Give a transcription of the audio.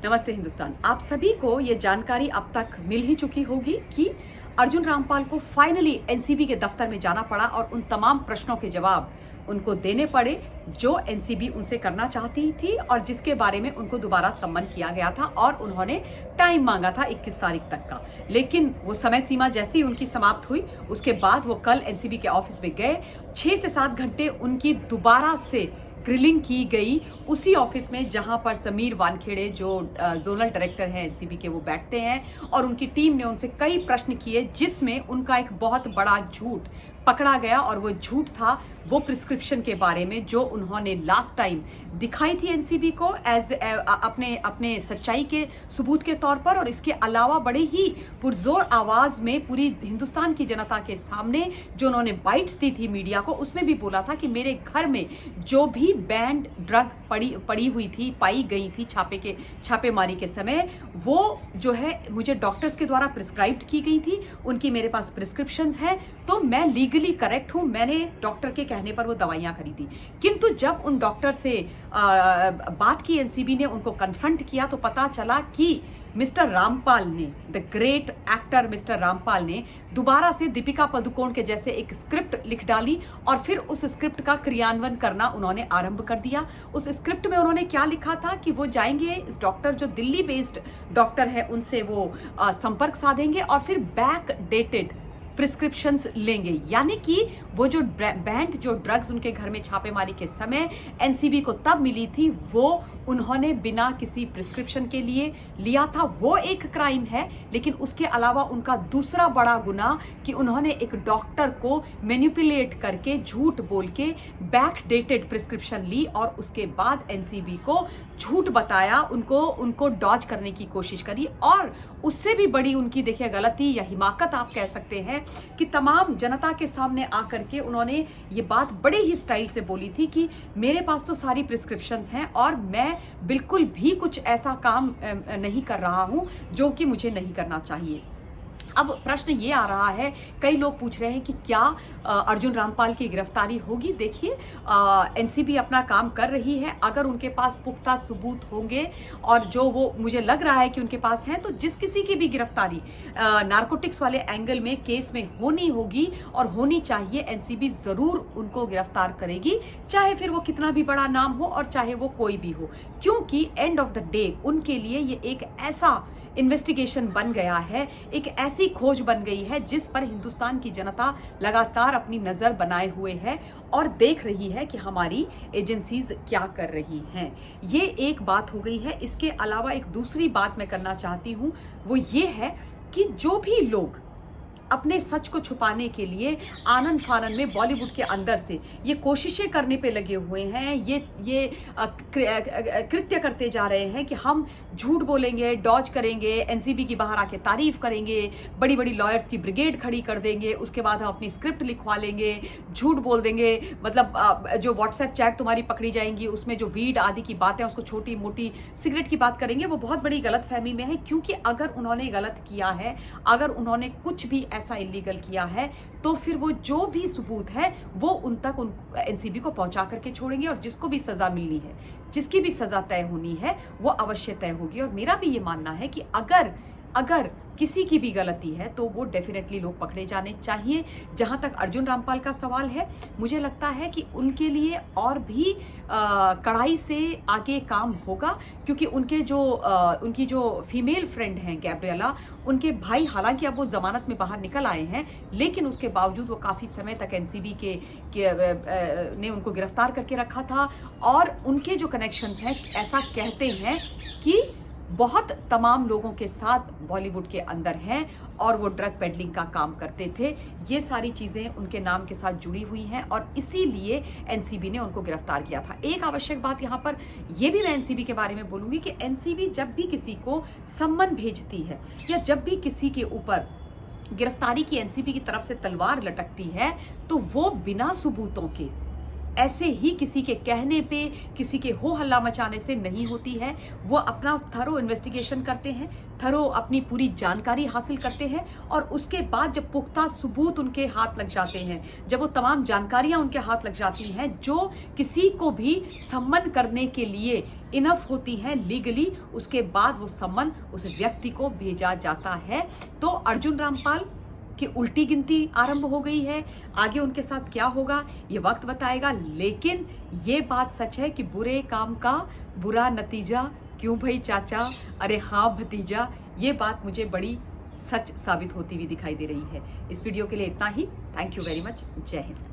नमस्ते हिंदुस्तान। आप सभी को ये जानकारी अब तक मिल ही चुकी होगी कि अर्जुन रामपाल को फाइनली एनसीबी के दफ्तर में जाना पड़ा और उन तमाम प्रश्नों के जवाब उनको देने पड़े जो एनसीबी उनसे करना चाहती थी और जिसके बारे में उनको दोबारा सम्मन किया गया था और उन्होंने टाइम मांगा था 21 तारीख तक का। लेकिन वो समय सीमा जैसे ही उनकी समाप्त हुई उसके बाद वो कल एनसीबी के ऑफिस में गए। 6 से 7 घंटे उनकी दोबारा से ग्रिलिंग की गई उसी ऑफिस में जहां पर समीर वानखेड़े जो जोनल डायरेक्टर हैं एनसीबी के वो बैठते हैं और उनकी टीम ने उनसे कई प्रश्न किए जिसमें उनका एक बहुत बड़ा झूठ पकड़ा गया और वो झूठ था वो प्रिस्क्रिप्शन के बारे में जो उन्होंने लास्ट टाइम दिखाई थी एनसीबी को एज अपने सच्चाई के सबूत के तौर पर। और इसके अलावा बड़े ही पुरजोर आवाज में पूरी हिंदुस्तान की जनता के सामने जो उन्होंने बाइट्स दी थी मीडिया को उसमें भी बोला था कि मेरे घर में जो भी बैंड ड्रग पड़ी हुई थी पाई गई थी छापेमारी के समय वो जो है मुझे डॉक्टर्स के द्वारा प्रिस्क्राइब्ड की गई थी। उनकी मेरे पास प्रिस्क्रिप्शंस हैं तो मैं लीगली करेक्ट हूं, मैंने डॉक्टर के कहने पर वो दवाइयां खरीदी। किंतु जब उन डॉक्टर से बात की एनसीबी ने उनको कन्फ्रंट किया तो पता चला कि मिस्टर रामपाल ने the great actor mister Rampal ने दोबारा से दीपिका पादुकोण के जैसे एक स्क्रिप्ट लिख डाली और फिर उस स्क्रिप्ट का क्रियान्वयन करना उन्होंने आरंभ कर दिया। उस स्क्रिप्ट में उन्होंने क्या लिखा था कि वो जाएंगे इस डॉक्टर जो दिल्ली बेस्ड डॉक्टर है उनसे वो संपर्क साधेंगे और फिर बैक डेटेड प्रिस्क्रिप्शंस लेंगे। यानी कि वो जो बैंड जो ड्रग्स उनके घर में छापेमारी के समय एनसीबी को तब मिली थी वो उन्होंने बिना किसी प्रिस्क्रिप्शन के लिए लिया था। वो एक क्राइम है। लेकिन उसके अलावा उनका दूसरा बड़ा गुनाह कि उन्होंने एक डॉक्टर को मैनिपुलेट करके झूठ बोल के बैक डेटेड प्रिस्क्रिप्शन ली और उसके बाद एनसीबी को झूठ बताया, उनको डॉज करने की कोशिश करी। और उससे भी बड़ी उनकी देखिए गलती या हिमाकत आप कह सकते हैं कि तमाम जनता के सामने आकर के उन्होंने ये बात बड़े ही स्टाइल से बोली थी कि मेरे पास तो सारी प्रिस्क्रिप्शंस हैं और मैं बिल्कुल भी कुछ ऐसा काम नहीं कर रहा हूं जो कि मुझे नहीं करना चाहिए। अब प्रश्न ये आ रहा है, कई लोग पूछ रहे हैं कि क्या अर्जुन रामपाल की गिरफ्तारी होगी। देखिए एनसीबी अपना काम कर रही है। अगर उनके पास पुख्ता सबूत होंगे और जो वो मुझे लग रहा है कि उनके पास हैं तो जिस किसी की भी गिरफ्तारी नारकोटिक्स वाले एंगल में केस में होनी होगी और होनी चाहिए, एनसीबी जरूर उनको गिरफ्तार करेगी, चाहे फिर वो कितना भी बड़ा नाम हो और चाहे वो कोई भी हो। क्योंकि एंड ऑफ द डे उनके लिए ये एक ऐसा इन्वेस्टिगेशन बन गया है, एक ऐसी खोज बन गई है जिस पर हिंदुस्तान की जनता लगातार अपनी नजर बनाए हुए है और देख रही है कि हमारी एजेंसीज क्या कर रही हैं। ये एक बात हो गई है। इसके अलावा एक दूसरी बात मैं करना चाहती हूं, वो ये है कि जो भी लोग अपने सच को छुपाने के लिए आनंद फानन में बॉलीवुड के अंदर से ये कोशिशें करने पे लगे हुए हैं, ये कृत्य करते जा रहे हैं कि हम झूठ बोलेंगे, डॉज करेंगे, एनसीबी की बाहर आके तारीफ करेंगे, बड़ी बड़ी लॉयर्स की ब्रिगेड खड़ी कर देंगे, उसके बाद हम अपनी स्क्रिप्ट लिखवा लेंगे, झूठ बोल देंगे। मतलब जो व्हाट्सएप चैट तुम्हारी पकड़ी जाएंगी उसमें जो वीड आदि की बातें उसको छोटी मोटी सिगरेट की बात करेंगे, वो बहुत बड़ी गलतफहमी में है। क्योंकि अगर उन्होंने गलत किया है, अगर उन्होंने कुछ भी ऐसा इलीगल किया है तो फिर वो जो भी सबूत है वो उन तक एनसीबी को पहुंचा करके छोड़ेंगे और जिसको भी सजा मिलनी है, जिसकी भी सजा तय होनी है वो अवश्य तय होगी। और मेरा भी ये मानना है कि अगर किसी की भी गलती है तो वो डेफिनेटली लोग पकड़े जाने चाहिए। जहां तक अर्जुन रामपाल का सवाल है, मुझे लगता है कि उनके लिए और भी कड़ाई से आगे काम होगा क्योंकि उनकी जो फीमेल फ्रेंड हैं गैब्रिएला, उनके भाई हालांकि अब वो जमानत में बाहर निकल आए हैं लेकिन उसके बावजूद वो काफ़ी समय तक एनसीबी ने उनको गिरफ्तार करके रखा था। और उनके जो कनेक्शंस हैं ऐसा कहते हैं कि बहुत तमाम लोगों के साथ बॉलीवुड के अंदर हैं और वो ड्रग पेडलिंग का काम करते थे। ये सारी चीज़ें उनके नाम के साथ जुड़ी हुई हैं और इसीलिए एनसीबी ने उनको गिरफ्तार किया था। एक आवश्यक बात यहाँ पर ये भी मैं एनसीबी के बारे में बोलूँगी कि एनसीबी जब भी किसी को सम्मन भेजती है या जब भी किसी के ऊपर गिरफ्तारी की एनसीबी की तरफ से तलवार लटकती है तो वो बिना सबूतों के ऐसे ही किसी के कहने पे, किसी के हो हल्ला मचाने से नहीं होती है। वो अपना थरो इन्वेस्टिगेशन करते हैं, थरो अपनी पूरी जानकारी हासिल करते हैं और उसके बाद जब पुख्ता सबूत उनके हाथ लग जाते हैं, जब वो तमाम जानकारियां उनके हाथ लग जाती हैं जो किसी को भी सम्मन करने के लिए इनफ होती हैं लीगली, उसके बाद वो सम्मन उस व्यक्ति को भेजा जाता है। तो अर्जुन रामपाल की उल्टी गिनती आरंभ हो गई है। आगे उनके साथ क्या होगा ये वक्त बताएगा, लेकिन ये बात सच है कि बुरे काम का बुरा नतीजा क्यों भाई चाचा, अरे हाँ भतीजा, ये बात मुझे बड़ी सच साबित होती हुई दिखाई दे रही है। इस वीडियो के लिए इतना ही। Thank you very much. जय हिंद।